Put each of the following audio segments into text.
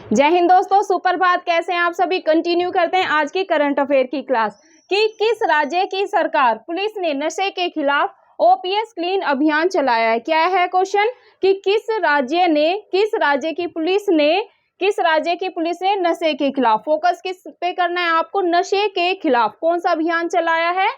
जय हिंद दोस्तों, सुप्रभात। कैसे हैं आप सभी। कंटिन्यू करते हैं आज की करंट अफेयर की क्लास कि किस राज्य की सरकार पुलिस ने नशे के खिलाफ ओपीएस क्लीन अभियान चलाया है। क्या है क्वेश्चन कि किस राज्य की पुलिस ने नशे के खिलाफ, फोकस किस पे करना है आपको, नशे के खिलाफ कौन सा अभियान चलाया है,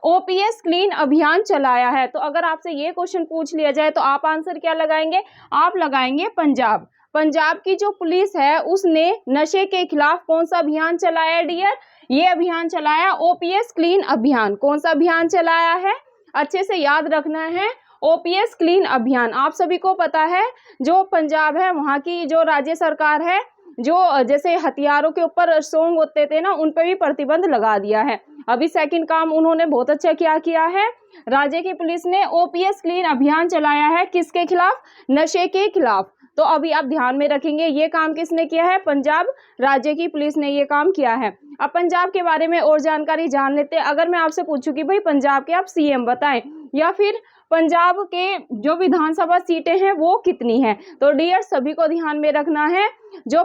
ओपीएस क्लीन अभियान चलाया है। तो अगर आपसे ये क्वेश्चन पूछ लिया जाए तो आप आंसर क्या लगाएंगे, आप लगाएंगे पंजाब। पंजाब की जो पुलिस है उसने नशे के खिलाफ कौन सा अभियान चलाया है डियर, ये अभियान चलाया ओपीएस क्लीन अभियान। कौन सा अभियान चलाया है, अच्छे से याद रखना है, ओपीएस क्लीन अभियान। आप सभी को पता है जो पंजाब है वहाँ की जो राज्य सरकार है, जो जैसे हथियारों के ऊपर सॉन्ग होते थे ना, उन पर भी प्रतिबंध लगा दिया है। अभी सेकंड काम उन्होंने बहुत अच्छा क्या किया है, राज्य की पुलिस ने ओपीएस क्लीन अभियान चलाया है। किसके खिलाफ, नशे के खिलाफ। तो अभी आप ध्यान में रखेंगे ये काम किसने किया है, पंजाब राज्य की पुलिस ने ये काम किया है। अब पंजाब के बारे में और जानकारी जान लेते हैं। अगर मैं आपसे पूछूं कि भाई पंजाब के आप सीएम बताएं या फिर पंजाब के जो विधानसभा सीटें हैं वो कितनी है, तो डियर सभी को ध्यान में रखना है, जो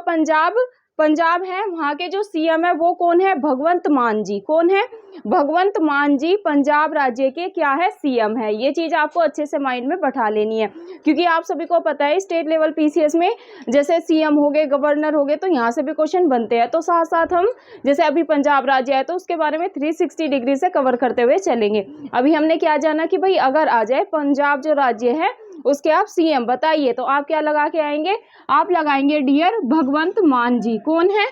पंजाब है वहाँ के जो सीएम है वो कौन है, भगवंत मान जी। कौन है, भगवंत मान जी पंजाब राज्य के क्या है, सीएम है। ये चीज आपको अच्छे से माइंड में बैठा लेनी है, क्योंकि आप सभी को पता है स्टेट लेवल पीसीएस में जैसे सीएम हो गए, गवर्नर हो गए, तो यहाँ से भी क्वेश्चन बनते हैं। तो साथ साथ हम जैसे अभी पंजाब राज्य है तो उसके बारे में 360 डिग्री से कवर करते हुए चलेंगे। अभी हमने क्या जाना कि भाई अगर आ जाए पंजाब जो राज्य है उसके आप सीएम बताइए, तो आप क्या लगा के आएंगे, आप लगाएंगे डियर भगवंत मान जी। कौन है,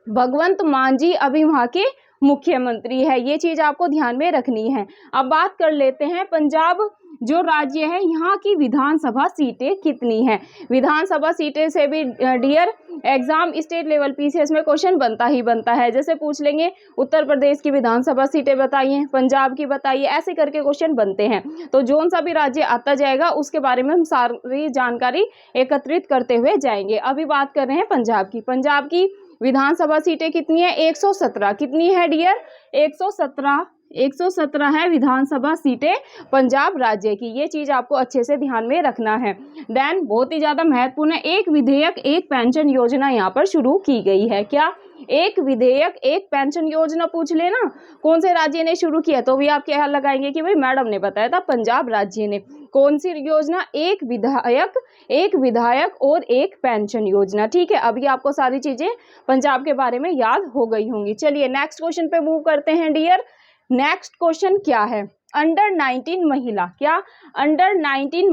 भगवंत मान जी अभी वहां के मुख्यमंत्री है। ये चीज आपको ध्यान में रखनी है। अब बात कर लेते हैं पंजाब जो राज्य है यहाँ की विधानसभा सीटें कितनी हैं। विधानसभा सीटें से भी dear exam state level PCS में क्वेश्चन बनता ही बनता है। जैसे पूछ लेंगे उत्तर प्रदेश की विधानसभा सीटें बताइए, पंजाब की बताइए, ऐसे करके क्वेश्चन बनते हैं। तो जो सा भी राज्य आता जाएगा उसके बारे में हम सारी जानकारी एकत्रित करते हुए जाएंगे। अभी बात कर रहे हैं पंजाब की। पंजाब की विधानसभा सीटें कितनी है, 117। कितनी है डियर, 117 है विधानसभा सीटें पंजाब राज्य की। ये चीज आपको अच्छे से ध्यान में रखना है। देन बहुत ही ज्यादा महत्वपूर्ण है, एक विधेयक एक पेंशन योजना यहाँ पर शुरू की गई है। क्या, एक विधेयक एक पेंशन योजना पूछ लेना कौन से राज्य ने शुरू किया, तो भी आप क्या लगाएंगे कि भाई मैडम ने बताया था पंजाब राज्य ने। कौन सी योजना, एक विधायक और एक पेंशन योजना। ठीक है, अभी आपको सारी चीजें पंजाब के बारे में याद हो गई होंगी। चलिए नेक्स्ट क्वेश्चन पे मूव करते हैं डियर। नेक्स्ट क्वेश्चन क्या है, अंडर 19 महिला, क्या अंडर 19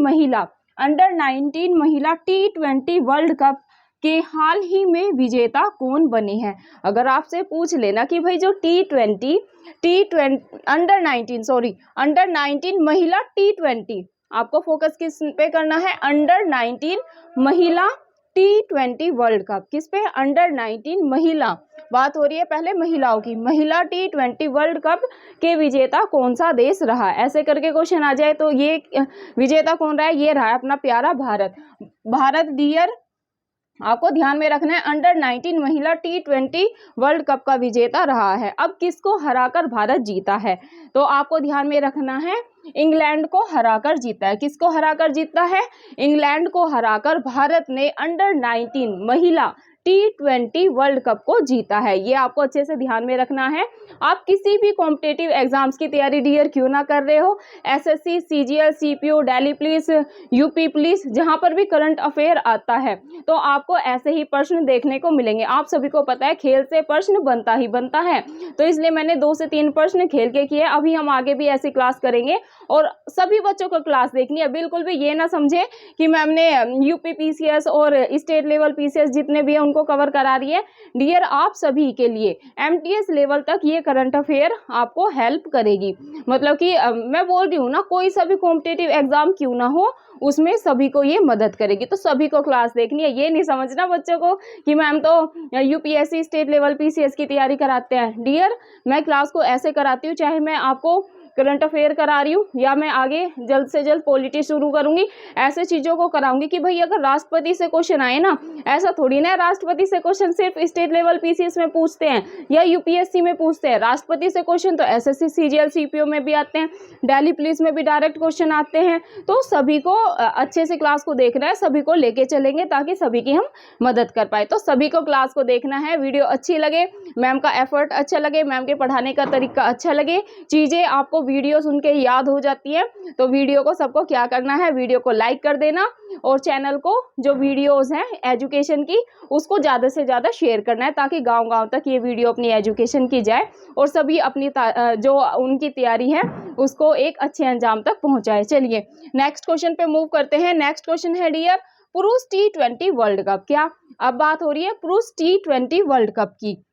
महिला T20 वर्ल्ड कप के हाल ही में विजेता कौन बने हैं। अगर आपसे पूछ लेना कि भाई जो अंडर 19 महिला T20, आपको फोकस किस पे करना है, अंडर 19 महिला T20 वर्ल्ड कप। किस पे, अंडर 19 महिला, बात हो रही है पहले महिलाओं की। महिला T20 वर्ल्ड कप के विजेता कौन सा देश रहा, ऐसे करके क्वेश्चन आ जाए तो ये विजेता कौन रहा है, ये रहा है अपना प्यारा भारत डियर। आपको ध्यान में रखना है अंडर 19 महिला T20 वर्ल्ड कप का विजेता रहा है। अब किसको हराकर भारत जीता है, तो आपको ध्यान में रखना है इंग्लैंड को हराकर जीता है। किसको हराकर जीता है, इंग्लैंड को हराकर भारत ने अंडर 19 महिला T20 वर्ल्ड कप को जीता है। ये आपको अच्छे से ध्यान में रखना है। आप किसी भी कॉम्पिटिटिव एग्जाम्स की तैयारी डियर क्यों ना कर रहे हो, SSC, CGL, CPO, Delhi police, UP police, जहां पर भी करंट अफेयर आता है तो आपको ऐसे ही प्रश्न देखने को मिलेंगे। आप सभी को पता है खेल से प्रश्न बनता ही बनता है, तो इसलिए मैंने 2 से 3 प्रश्न खेल के किए। अभी हम आगे भी ऐसी क्लास करेंगे और सभी बच्चों को क्लास देखनी है। बिल्कुल भी ये ना समझे कि मैम ने यूपी पीसीएस और स्टेट लेवल पीसीएस जितने भी है उनको कवर करा रही है। डियर आप सभी के लिए एमटीएस लेवल तक ये करंट अफेयर आपको हेल्प करेगी। मतलब कि मैं बोल रही हूँ ना, कोई सा भी कॉम्पिटिटिव एग्जाम क्यों ना हो उसमें सभी को ये मदद करेगी। तो सभी को क्लास देखनी है, ये नहीं समझना बच्चों को कि मैम तो यूपीएससी स्टेट लेवल पीसीएस की तैयारी कराते हैं। डियर मैं क्लास को ऐसे कराती हूँ, चाहे मैं आपको करंट अफेयर करा रही हूँ या मैं आगे जल्द से जल्द पॉलिटी शुरू करूंगी, ऐसे चीज़ों को कराऊंगी कि भाई अगर राष्ट्रपति से क्वेश्चन आए ना, ऐसा थोड़ी ना राष्ट्रपति से क्वेश्चन सिर्फ स्टेट लेवल पीसीएस में पूछते हैं या यूपीएससी में पूछते हैं। राष्ट्रपति से क्वेश्चन तो एसएससी सीजीएल सीपीओ में भी आते हैं, दिल्ली पुलिस में भी डायरेक्ट क्वेश्चन आते हैं। तो सभी को अच्छे से क्लास को देखना है, सभी को लेके चलेंगे ताकि सभी की हम मदद कर पाए। तो सभी को क्लास को देखना है, वीडियो अच्छी लगे, मैम का एफर्ट अच्छा लगे, मैम के पढ़ाने का तरीका अच्छा लगे, चीज़ें आपको वीडियो सुन के याद हो जाती है, तो वीडियो को सबको क्या करना है, वीडियो को लाइक कर देना और चैनल को जो वीडियोस हैं एजुकेशन की उसको ज़्यादा से ज़्यादा शेयर करना है ताकि गांव-गांव तक ये वीडियो अपनी एजुकेशन की जाए और सभी अपनी जो उनकी तैयारी है उसको एक अच्छे अंजाम तक पहुंचाए। चलिए नेक्स्ट क्वेश्चन पे मूव करते हैं। नेक्स्ट क्वेश्चन है डियर पुरुष T20 वर्ल्ड कप। क्या अब बात हो रही है पुरुष T20 वर्ल्ड कप की।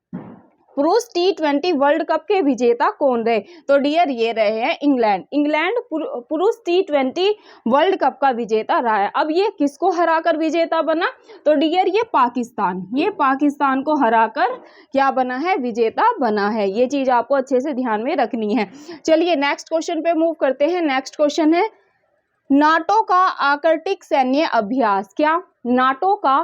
पुरुष T20 वर्ल्ड कप के विजेता कौन रहे? तो डियर ये रहे हैं इंग्लैंड। इंग्लैंड पुरुष T20 वर्ल्ड कप का विजेता रहा है। अब ये किसको हराकर विजेता बना? तो डियर ये पाकिस्तान को हराकर क्या बना है, विजेता बना है। ये चीज आपको अच्छे से ध्यान में रखनी है। चलिए नेक्स्ट क्वेश्चन पे मूव करते हैं। नेक्स्ट क्वेश्चन है नाटो का आर्कटिक सैन्य अभ्यास। क्या नाटो का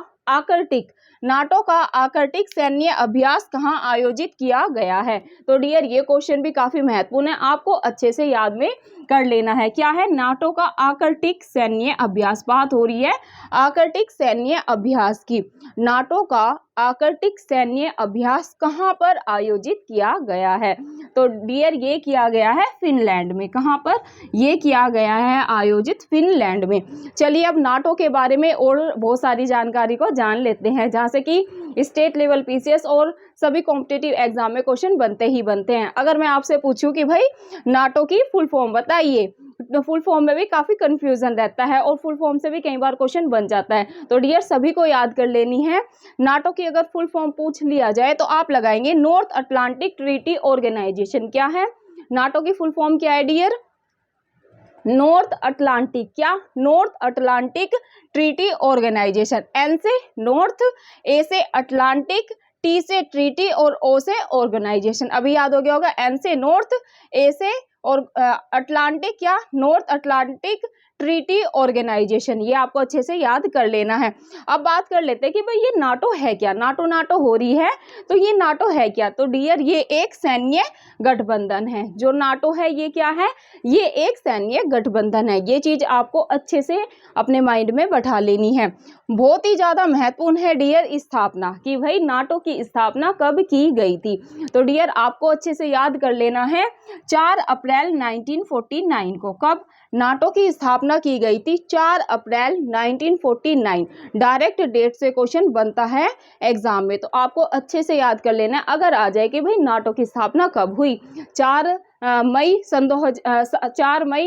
आर्कटिक सैन्य अभ्यास कहाँ आयोजित किया गया है? तो डियर ये क्वेश्चन भी काफी महत्वपूर्ण है, आपको अच्छे से याद में कर लेना है। क्या है नाटो का आर्कटिक सैन्य अभ्यास। बात हो रही है आर्कटिक सैन्य अभ्यास की। नाटो का आर्कटिक सैन्य अभ्यास कहाँ पर आयोजित किया गया है? तो डियर ये किया गया है फिनलैंड में। कहाँ पर? ये किया गया है आयोजित फिनलैंड में। चलिए अब नाटो के बारे में और बहुत सारी जानकारी को जान लेते हैं, जहाँ से कि स्टेट लेवल पीसीएस और सभी कॉम्पिटिटिव एग्जाम में क्वेश्चन बनते ही बनते हैं। अगर मैं आपसे पूछूं कि भाई नाटो की फुल फॉर्म बताइए, तो फुल फॉर्म में भी काफी कंफ्यूजन रहता है और फुल फॉर्म से भी कई बार क्वेश्चन बन जाता है। तो डियर सभी को याद कर लेनी है। नाटो की अगर फुल फॉर्म पूछ लिया जाए तो आप लगाएंगे नॉर्थ अटलांटिक ट्रीटी ऑर्गेनाइजेशन। क्या है नाटो की फुल फॉर्म? क्या है डियर? North Atlantic. क्या? North Atlantic Treaty Organization. N से नॉर्थ, ए से अटलांटिक, टी से ट्रीटी और ओ से ऑर्गेनाइजेशन। अभी याद हो गया होगा। एन से नॉर्थ, ए से और अटलांटिक, क्या? North Atlantic Treaty Organization. ये आपको अच्छे से याद कर लेना है। अब बात कर लेते हैं कि भाई ये नाटो है क्या। नाटो हो रही है तो ये नाटो है क्या? तो डियर ये एक सैन्य गठबंधन है। जो नाटो है ये क्या है? ये एक सैन्य गठबंधन है। ये चीज आपको अच्छे से अपने माइंड में बैठा लेनी है। बहुत ही ज्यादा महत्वपूर्ण है डियर स्थापना, कि भाई नाटो की स्थापना कब की गई थी। तो डियर आपको अच्छे से याद कर लेना है 4 अप्रैल 1949 को। कब नाटो की स्थापना की गई थी? 4 अप्रैल 1949। डायरेक्ट डेट से क्वेश्चन बनता है एग्जाम में, तो आपको अच्छे से याद कर लेना है। अगर आ जाए कि भाई नाटो की स्थापना कब हुई, 4 मई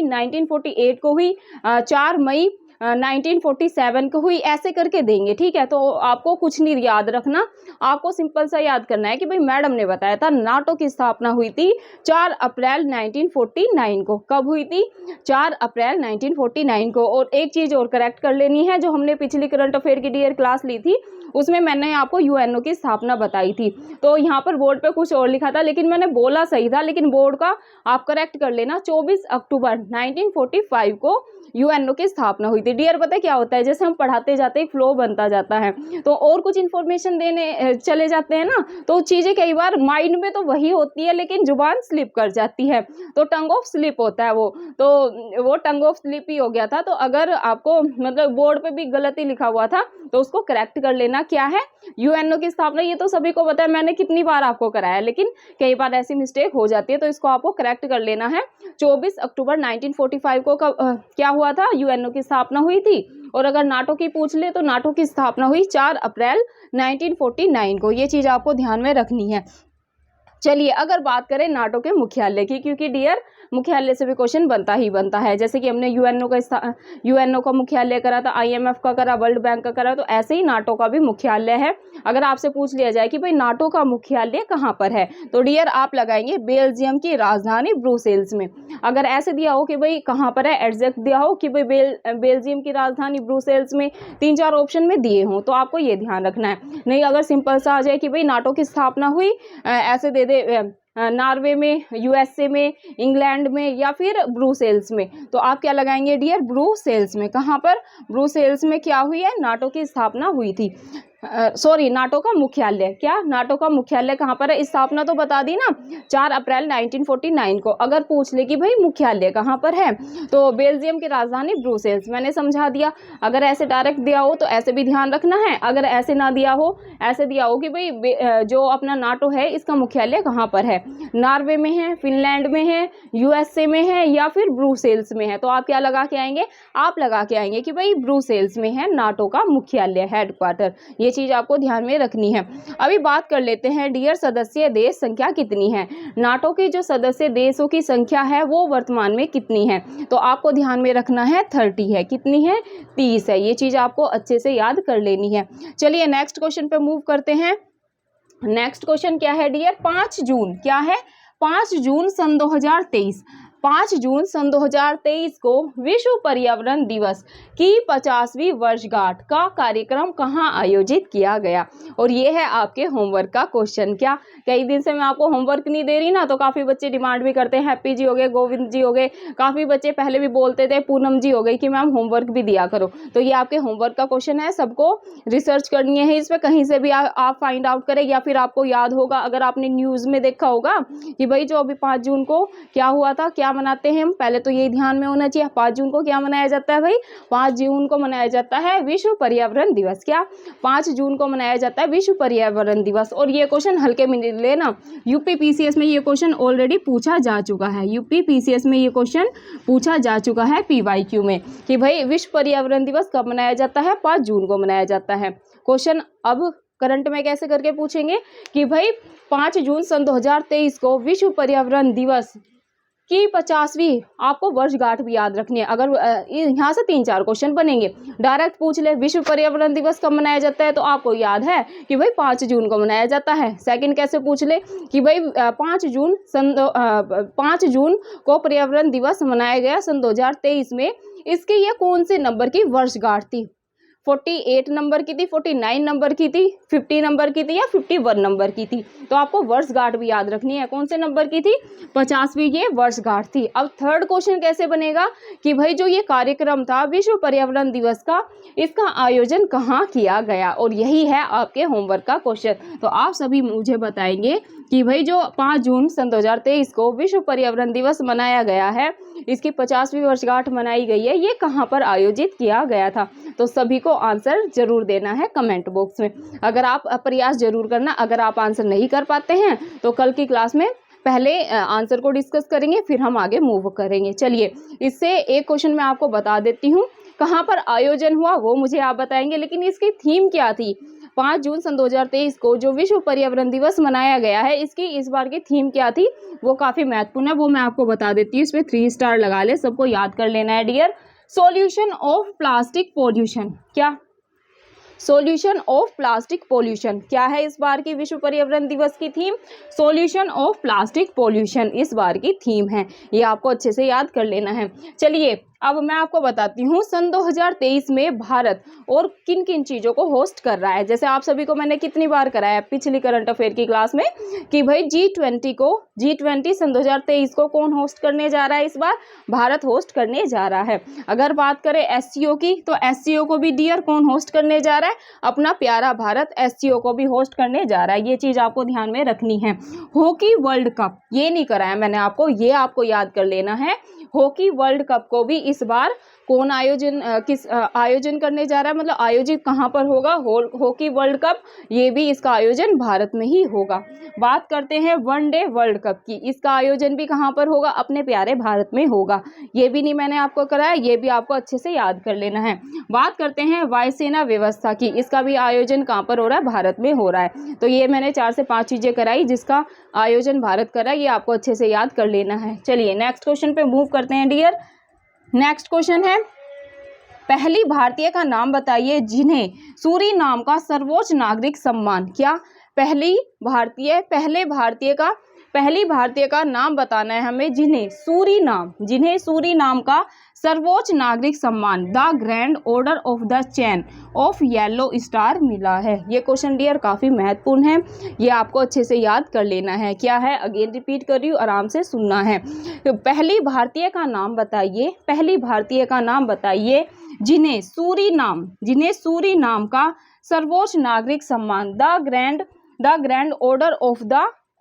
1948 को हुई, 4 मई 1947 को हुई, ऐसे करके देंगे। ठीक है, तो आपको कुछ नहीं याद रखना, आपको सिंपल सा याद करना है कि भाई मैडम ने बताया था नाटो की स्थापना हुई थी 4 अप्रैल 1949 को। कब हुई थी? 4 अप्रैल 1949 को। और एक चीज और करेक्ट कर लेनी है, जो हमने पिछली करंट अफेयर की डियर क्लास ली थी उसमें मैंने आपको यूएनओ की स्थापना बताई थी। तो यहाँ पर बोर्ड पे कुछ और लिखा था, लेकिन मैंने बोला सही था, लेकिन बोर्ड का आप करेक्ट कर लेना। 24 अक्टूबर 1945 को यूएनओ की स्थापना हुई थी। डियर पता है क्या होता है, जैसे हम पढ़ाते जाते हैं फ्लो बनता जाता है, तो और कुछ इन्फॉर्मेशन देने चले जाते हैं ना, तो चीजें कई बार माइंड में तो वही होती है लेकिन जुबान स्लिप कर जाती है, तो टंग ऑफ स्लिप होता है वो टंग ऑफ स्लिप ही हो गया था। तो अगर आपको मतलब बोर्ड पे भी गलती लिखा हुआ था तो उसको करेक्ट कर लेना। क्या है? यूएनओ की स्थापना। ये तो सभी को पता है, मैंने कितनी बार आपको कराया, लेकिन कई बार ऐसी मिस्टेक हो जाती है, तो इसको आपको करेक्ट कर लेना है। 24 अक्टूबर 1945 को क्या हुआ था? यूएनओ की स्थापना हुई थी। और अगर नाटो की पूछ ले तो नाटो की स्थापना हुई 4 अप्रैल 1949 को। ये चीज आपको ध्यान में रखनी है। चलिए अगर बात करें नाटो के मुख्यालय की, क्योंकि डियर मुख्यालय से भी क्वेश्चन बनता ही बनता है। जैसे कि हमने यूएनओ का मुख्यालय करा था, आईएमएफ का करा, वर्ल्ड बैंक का करा, तो ऐसे ही नाटो का भी मुख्यालय है। अगर आपसे पूछ लिया जाए कि भाई नाटो का मुख्यालय कहाँ पर है, तो डियर आप लगाएंगे बेल्जियम की राजधानी ब्रुसेल्स में। अगर ऐसे दिया हो कि भाई कहाँ पर है, एग्जैक्ट दिया हो कि भाई बेल्जियम की राजधानी ब्रुसेल्स में, 3-4 ऑप्शन में दिए हों, तो आपको ये ध्यान रखना है। नहीं अगर सिंपल सा आ जाए कि भाई नाटो की स्थापना हुई, ऐसे दे दे नॉर्वे में, यूएसए में, इंग्लैंड में या फिर ब्रुसेल्स में? तो आप क्या लगाएंगे डियर? ब्रुसेल्स में। कहाँ पर? ब्रुसेल्स में क्या हुई है? नाटो की स्थापना हुई थी। सॉरी, नाटो का मुख्यालय। क्या? नाटो का मुख्यालय कहाँ पर है? स्थापना तो बता दी ना, 4 अप्रैल 1949 को। अगर पूछ ले कि भाई मुख्यालय कहाँ पर है, तो बेल्जियम की राजधानी ब्रुसेल्स। मैंने समझा दिया। अगर ऐसे डायरेक्ट दिया हो तो ऐसे भी ध्यान रखना है, अगर ऐसे ना दिया हो, ऐसे दिया हो कि भाई जो अपना नाटो है इसका मुख्यालय कहाँ पर है, नॉर्वे में है, फिनलैंड में है, यूएसए में है या फिर ब्रुसेल्स में है, तो आप क्या लगा के आएंगे? आप लगा के आएंगे कि भाई ब्रुसेल्स में है नाटो का मुख्यालय, हेडक्वार्टर। ये चीज आपको ध्यान में रखनी है। अभी बात कर लेते हैं डियर, सदस्य देश संख्या कितनी है? नाटो की जो सदस्य देशों की संख्या है वो वर्तमान में कितनी है? तो आपको ध्यान में रखना है 30 है। कितनी है? 30 है। ये चीज आपको अच्छे से याद कर लेनी है। चलिए नेक्स्ट क्वेश्चन पे मूव करते हैं। नेक्स्ट क्वेश्चन क्या है डियर? 5 जून क्या है? 5 जून सन 2023, 5 जून सन 2023 को विश्व पर्यावरण दिवस की 50वीं वर्षगांठ का कार्यक्रम कहाँ आयोजित किया गया? और ये है आपके होमवर्क का क्वेश्चन। क्या कई दिन से मैं आपको होमवर्क नहीं दे रही ना, तो काफ़ी बच्चे डिमांड भी करते हैं, हैप्पी जी हो गए, गोविंद जी हो गए, काफ़ी बच्चे पहले भी बोलते थे, पूनम जी हो गई कि मैम होमवर्क भी दिया करो। तो ये आपके होमवर्क का क्वेश्चन है, सबको रिसर्च करनी है इस पर, कहीं से भी आप फाइंड आउट करें या फिर आपको याद होगा, अगर आपने न्यूज़ में देखा होगा कि भाई जो अभी 5 जून को क्या हुआ था, क्या मनाते हैं हम, पहले तो ये ध्यान में होना चाहिए। 5 जून को क्या मनाया जाता है भाई? 5 जून को मनाया जाता है विश्व पर्यावरण दिवस। क्या? 5 जून को मनाया जाता है विश्व पर्यावरण दिवस। और ये क्वेश्चन हल्के में लेना, यूपी पीसीएस में ये क्वेश्चन ऑलरेडी पूछा जा चुका है। यूपी पीसीएस में ये क्वेश्चन पूछा जा चुका है पीवाईक्यू में कि भाई विश्व पर्यावरण दिवस कब मनाया जाता है? 5 जून को मनाया जाता है। क्वेश्चन अब करंट में कैसे करके पूछेंगे कि भाई 5 जून सन 2023 को विश्व पर्यावरण दिवस की 50वीं, आपको वर्षगांठ भी याद रखनी है। अगर यहाँ से 3-4 क्वेश्चन बनेंगे, डायरेक्ट पूछ ले विश्व पर्यावरण दिवस कब मनाया जाता है, तो आपको याद है कि भाई 5 जून को मनाया जाता है। सेकंड कैसे पूछ ले कि भाई 5 जून को पर्यावरण दिवस मनाया गया सन 2023 में, इसके ये कौन से नंबर की वर्षगांठ थी? 48 नंबर की थी, 49 नंबर की थी, 50 नंबर की थी या 51 नंबर की थी? तो आपको वर्षगांठ भी याद रखनी है, कौन से नंबर की थी? 50वीं ये वर्षगांठ थी। अब थर्ड क्वेश्चन कैसे बनेगा कि भाई जो ये कार्यक्रम था विश्व पर्यावरण दिवस का, इसका आयोजन कहाँ किया गया? और यही है आपके होमवर्क का क्वेश्चन। तो आप सभी मुझे बताएंगे कि भाई जो 5 जून सन 2023 को विश्व पर्यावरण दिवस मनाया गया है, इसकी 50वीं वर्षगांठ मनाई गई है, ये कहाँ पर आयोजित किया गया था? तो सभी को आंसर जरूर देना है कमेंट बॉक्स में। अगर आप प्रयास जरूर करना, अगर आप आंसर नहीं कर पाते हैं तो कल की क्लास में पहले आंसर को डिस्कस करेंगे, फिर हम आगे मूव करेंगे। चलिए इससे एक क्वेश्चन मैं आपको बता देती हूँ, कहाँ पर आयोजन हुआ वो मुझे आप बताएंगे, लेकिन इसकी थीम क्या थी? 5 जून सन 2023 को जो विश्व पर्यावरण दिवस मनाया गया है, इसकी इस बार की थीम क्या थी? वो काफ़ी महत्वपूर्ण है, वो मैं आपको बता देती हूँ। इसमें 3 स्टार लगा ले, सबको याद कर लेना है dear. Solution of plastic pollution. क्या? सॉल्यूशन ऑफ प्लास्टिक पोल्यूशन क्या है इस बार की विश्व पर्यावरण दिवस की theme? Solution of plastic pollution इस बार की थीम है, ये आपको अच्छे से याद कर लेना है। चलिए अब मैं आपको बताती हूँ सन 2023 में भारत और किन किन चीज़ों को होस्ट कर रहा है। जैसे आप सभी को मैंने कितनी बार कराया पिछली करंट अफेयर की क्लास में कि भाई G20 सन 2023 को कौन होस्ट करने जा रहा है? इस बार भारत होस्ट करने जा रहा है। अगर बात करें SCO की, तो SCO को भी डियर कौन होस्ट करने जा रहा है? अपना प्यारा भारत SCO को भी होस्ट करने जा रहा है। ये चीज़ आपको ध्यान में रखनी है। हॉकी वर्ल्ड कप, ये नहीं कराया मैंने आपको, ये आपको याद कर लेना है। हॉकी वर्ल्ड कप को भी इस बार कौन आयोजन करने जा रहा है, मतलब आयोजित कहाँ पर होगा? हॉकी वर्ल्ड कप, ये भी इसका आयोजन भारत में ही होगा। बात करते हैं वनडे वर्ल्ड कप की, इसका आयोजन भी कहाँ पर होगा? अपने प्यारे भारत में होगा। ये भी नहीं मैंने आपको कराया, ये भी आपको अच्छे से याद कर लेना है। बात करते हैं वायुसेना व्यवस्था की, इसका भी आयोजन कहाँ पर हो रहा है? भारत में हो रहा है। तो ये मैंने 4 से 5 चीज़ें कराई जिसका आयोजन भारत कर रहा है, ये आपको अच्छे से याद कर लेना है। चलिए नेक्स्ट क्वेश्चन पे मूव करते हैं डियर। नेक्स्ट क्वेश्चन है, पहली भारतीय का नाम बताइए जिन्हें सूरीनाम का सर्वोच्च नागरिक सम्मान। क्या? पहले भारतीय का पहली भारतीय का नाम बताना है हमें जिन्हें सूरीनाम का सर्वोच्च नागरिक सम्मान the grand order of the chain of yellow star मिला है। ये क्वेश्चन डियर काफ़ी महत्वपूर्ण है, ये आपको अच्छे से याद कर लेना है। क्या है, अगेन रिपीट कर रही हूँ, आराम से सुनना है। तो पहली भारतीय का नाम बताइए जिन्हें सूरीनाम का सर्वोच्च नागरिक सम्मान the grand order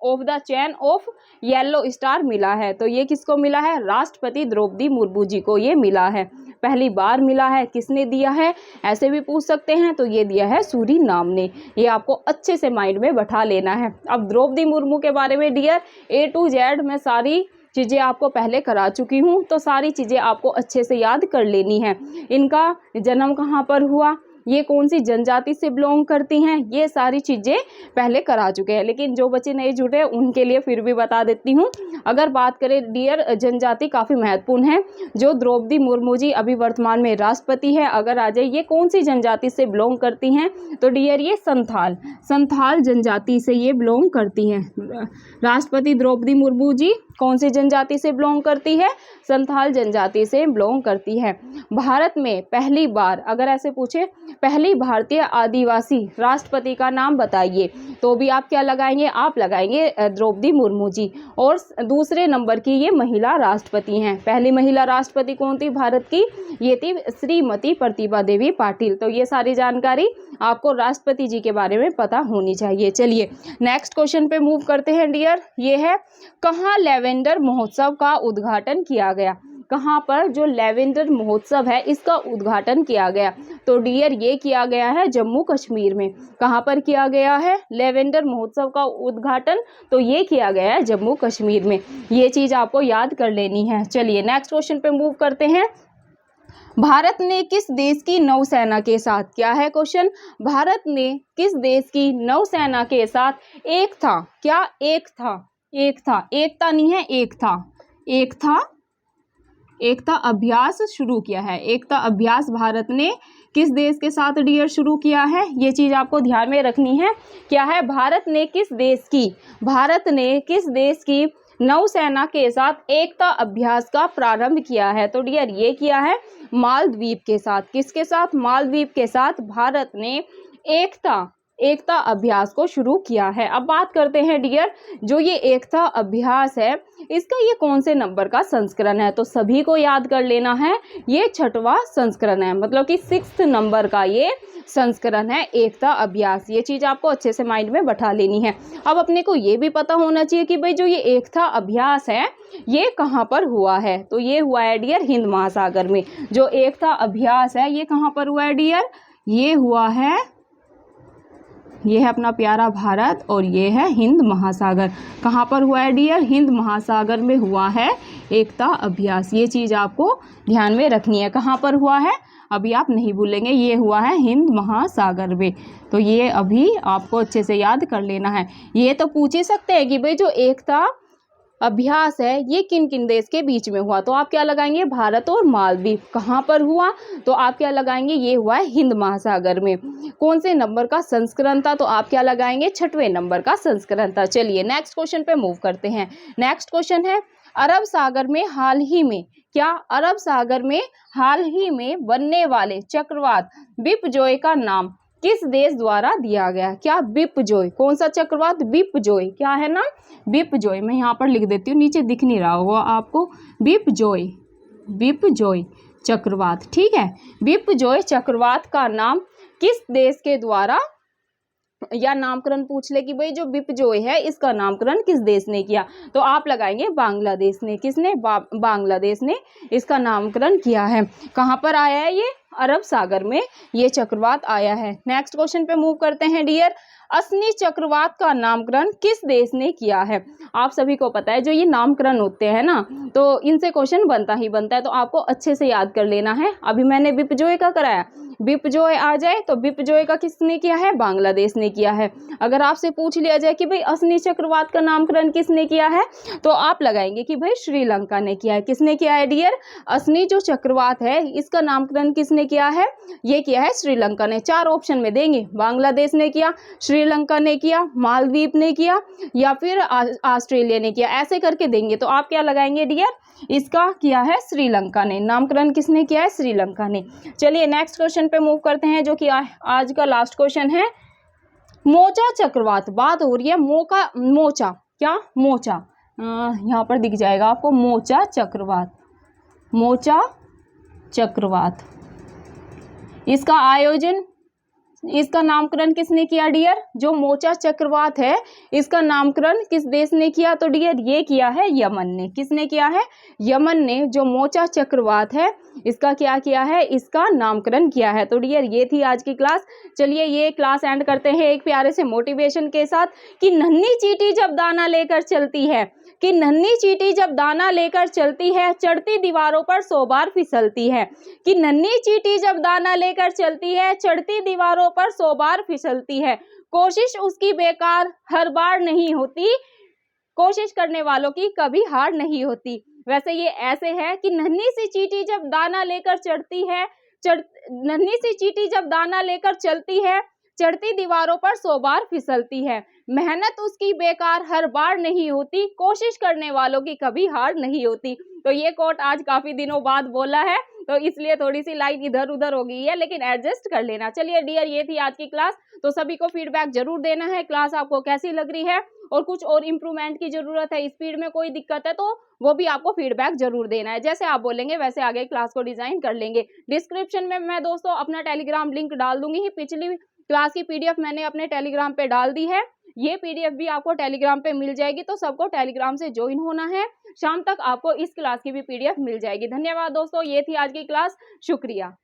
of the chain of yellow star मिला है। तो ये किसको मिला है? राष्ट्रपति द्रौपदी मुर्मू जी को ये मिला है, पहली बार मिला है। किसने दिया है, ऐसे भी पूछ सकते हैं, तो ये दिया है सूरीनाम ने। ये आपको अच्छे से माइंड में बैठा लेना है। अब द्रौपदी मुर्मू के बारे में डियर A to Z मैं सारी चीज़ें आपको पहले करा चुकी हूँ, तो सारी चीज़ें आपको अच्छे से याद कर लेनी है। इनका जन्म कहाँ पर हुआ, ये कौन सी जनजाति से बिलोंग करती हैं, ये सारी चीज़ें पहले करा चुके हैं, लेकिन जो बच्चे नहीं जुड़े उनके लिए फिर भी बता देती हूँ। अगर बात करें डियर, जनजाति काफ़ी महत्वपूर्ण है। जो द्रौपदी मुर्मू जी अभी वर्तमान में राष्ट्रपति है, अगर आ जाए ये कौन सी जनजाति से बिलोंग करती हैं, तो डियर ये संथाल जनजाति से ये बिलोंग करती हैं। राष्ट्रपति द्रौपदी मुर्मू जी कौन सी जनजाति से बिलोंग करती है? संथाल जनजाति से बिलोंग करती है। भारत में पहली बार, अगर ऐसे पूछे पहली भारतीय आदिवासी राष्ट्रपति का नाम बताइए, तो भी आप क्या लगाएंगे? आप लगाएंगे द्रौपदी मुर्मू जी। और दूसरे नंबर की ये महिला राष्ट्रपति हैं। पहली महिला राष्ट्रपति कौन थी भारत की? ये थी श्रीमती प्रतिभा देवी पाटिल। तो ये सारी जानकारी आपको राष्ट्रपति जी के बारे में पता होनी चाहिए। चलिए नेक्स्ट क्वेश्चन पे मूव करते हैं डियर। ये है, कहाँ लेवेंडर महोत्सव का उद्घाटन किया गया? कहाँ पर जो लेवेंडर महोत्सव है इसका उद्घाटन किया गया? तो डियर ये किया गया है जम्मू कश्मीर में। कहाँ पर किया गया है लेवेंडर महोत्सव का उद्घाटन? तो ये किया गया है जम्मू कश्मीर में। ये चीज़ आपको याद कर लेनी है। चलिए नेक्स्ट क्वेश्चन पे मूव करते हैं। भारत ने किस देश की नौसेना के साथ, क्या है क्वेश्चन, भारत ने किस देश की नौसेना के साथ एक था, क्या एक था, एकता नहीं है, एकता अभ्यास शुरू किया है। एकता अभ्यास भारत ने किस देश के साथ डियर शुरू किया है? ये चीज़ आपको ध्यान में रखनी है। क्या है, भारत ने किस देश की नौसेना के साथ एकता अभ्यास का प्रारंभ किया है? तो डियर ये किया है मालदीव के साथ। किसके साथ? मालदीव के साथ भारत ने एकता अभ्यास को शुरू किया है। अब बात करते हैं डियर, जो ये एकता अभ्यास है इसका ये कौन से नंबर का संस्करण है? तो सभी को याद कर लेना है, ये 6वां संस्करण है, मतलब कि 6th नंबर का ये संस्करण है एकता अभ्यास। ये चीज़ आपको अच्छे से माइंड में बैठा लेनी है। अब अपने को ये भी पता होना चाहिए कि भाई जो ये एकता अभ्यास है ये कहाँ पर हुआ है? तो ये हुआ है डियर हिंद महासागर में। जो एकता अभ्यास है ये कहाँ पर हुआ है डियर? ये है अपना प्यारा भारत और ये है हिंद महासागर। कहाँ पर हुआ है डियर? हिंद महासागर में हुआ है एकता अभ्यास। ये चीज़ आपको ध्यान में रखनी है। कहाँ पर हुआ है? अभी आप नहीं भूलेंगे, ये हुआ है हिंद महासागर में। तो ये अभी आपको अच्छे से याद कर लेना है। ये तो पूछ ही सकते हैं कि भाई जो एकता अभ्यास है ये किन किन देश के बीच में हुआ? तो आप क्या लगाएंगे? भारत और मालदीव। कहाँ पर हुआ? तो आप क्या लगाएंगे? ये हुआ है हिंद महासागर में। कौन से नंबर का संस्करण था? तो आप क्या लगाएंगे? 6वें नंबर का संस्करण था। चलिए नेक्स्ट क्वेश्चन पे मूव करते हैं। नेक्स्ट क्वेश्चन है, अरब सागर में हाल ही में बनने वाले चक्रवात बिपजोय का नाम किस देश द्वारा दिया गया? क्या बिपजोय? कौन सा चक्रवात? बिपजोय। क्या है नाम? बिपजोय। मैं यहाँ पर लिख देती हूँ, नीचे दिख नहीं रहा होगा आपको। बिपजोय चक्रवात, ठीक है। बिपजोय चक्रवात का नाम किस देश के द्वारा, या नामकरण पूछ ले कि भाई जो बिपजोय है इसका नामकरण किस देश ने किया? तो आप लगाएंगे बांग्लादेश ने। किसने? बांग्लादेश ने इसका नामकरण किया है। कहाँ पर आया है ये? अरब सागर में ये चक्रवात आया है। नेक्स्ट क्वेश्चन पे मूव करते हैं डियर। असनी चक्रवात का नामकरण किस देश ने किया है? आप सभी को पता है जो ये नामकरण होते हैं ना, तो इनसे क्वेश्चन बनता ही बनता है, तो आपको अच्छे से याद कर लेना है। अभी मैंने बिपजोय का कराया, बिपजोय आ जाए तो बिपजोय का किसने किया है? बांग्लादेश ने किया है। अगर आपसे पूछ लिया जाए कि भाई असनी चक्रवात का नामकरण किसने किया है, तो आप लगाएंगे कि भाई श्रीलंका ने किया है। किसने किया है डियर? असनी जो चक्रवात है इसका नामकरण किसने किसने किया है? ये किया है श्रीलंका ने। 4 ऑप्शन में देंगे, बांग्लादेश ने किया, श्रीलंका ने किया, मालदीव ने किया या फिर ऑस्ट्रेलिया ने किया, ऐसे करके देंगे। तो आप क्या लगाएंगे डियर? इसका किया है श्रीलंका ने। नामकरण किसने किया है? श्रीलंका ने। चलिए नेक्स्ट क्वेश्चन पे मूव करते हैं, जो कि आज का लास्ट क्वेश्चन है। मोचा चक्रवात, बात हो रही है मोचा, क्या? मोचा, यहाँ पर दिख जाएगा आपको, मोचा चक्रवात, मोचा चक्रवात। इसका आयोजन, इसका नामकरण किसने किया डियर? जो मोचा चक्रवात है इसका नामकरण किस देश ने किया? तो डियर ये किया है यमन ने। किसने किया है? यमन ने जो मोचा चक्रवात है इसका क्या किया है? इसका नामकरण किया है। तो डियर ये थी आज की क्लास। चलिए ये क्लास एंड करते हैं एक प्यारे से मोटिवेशन के साथ कि नन्ही चींटी जब दाना लेकर चलती है, कि नन्ही चींटी जब दाना लेकर चलती है, चढ़ती दीवारों पर 100 बार फिसलती है। कि नन्ही चींटी जब दाना लेकर चलती है, चढ़ती दीवारों पर 100 बार फिसलती है। कोशिश उसकी बेकार हर बार नहीं होती, कोशिश करने वालों की कभी हार नहीं होती। वैसे ये ऐसे है कि नन्ही सी चींटी जब दाना लेकर चढ़ती है, नन्ही सी चींटी जब दाना लेकर चलती है, चढ़ती दीवारों पर 100 बार फिसलती है। मेहनत उसकी बेकार हर बार नहीं होती, कोशिश करने वालों की कभी हार नहीं होती। तो ये कोट आज काफी दिनों बाद बोला है, तो इसलिए थोड़ी सी लाइन इधर उधर हो गई है, लेकिन एडजस्ट कर लेना। चलिए डियर ये थी आज की क्लास। तो सभी को फीडबैक जरूर देना है, क्लास आपको कैसी लग रही है और कुछ और इम्प्रूवमेंट की जरूरत है, स्पीड में कोई दिक्कत है तो वो भी आपको फीडबैक जरूर देना है। जैसे आप बोलेंगे वैसे आगे क्लास को डिजाइन कर लेंगे। डिस्क्रिप्शन में मैं दोस्तों अपना टेलीग्राम लिंक डाल दूंगी ही। पिछली क्लास की पीडीएफ मैंने अपने टेलीग्राम पे डाल दी है, ये पीडीएफ भी आपको टेलीग्राम पे मिल जाएगी। तो सबको टेलीग्राम से ज्वाइन होना है, शाम तक आपको इस क्लास की भी पीडीएफ मिल जाएगी। धन्यवाद दोस्तों, ये थी आज की क्लास, शुक्रिया।